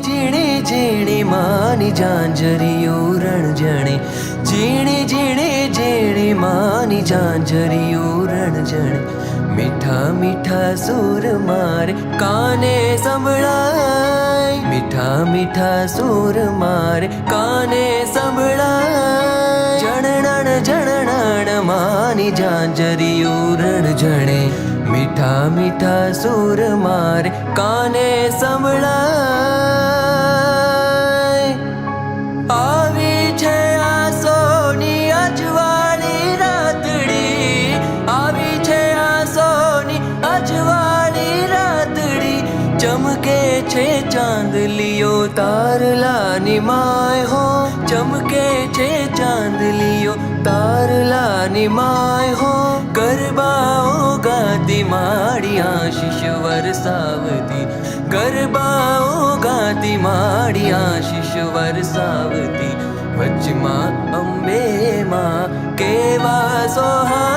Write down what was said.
ઝીણે ઝીણે માની ઝાંઝરીઓ રણઝણે, ઝીણે ઝીણે ઝીણે માની ઝાંઝરીઓ રણઝણે. મીઠા મીઠા સૂર મારે કાને સંભળાય, મીઠા મીઠા સૂર મારે કાને સંભળાય. જણણ જણણ માની ઝાંઝરીઓ રણઝણે, મીઠા મીઠા સૂર મારે કાને સંભળાય. આવી છે આ સોની અજવાળી રાતડી, આવી છે આ સોની અજવાળી રાતડી. ચમકે છે ચાંદલિયો તારલાની માય હો, ચમકે છે ચાંદલિયો તારલાની માય હો. ગરબાઓ ગાતી માડી આશીષ વરસાવતી, ગરબાઓ ગાતી માડી આશીષ વરસાવતી. વચમાં અંબે માં કેવા સોહા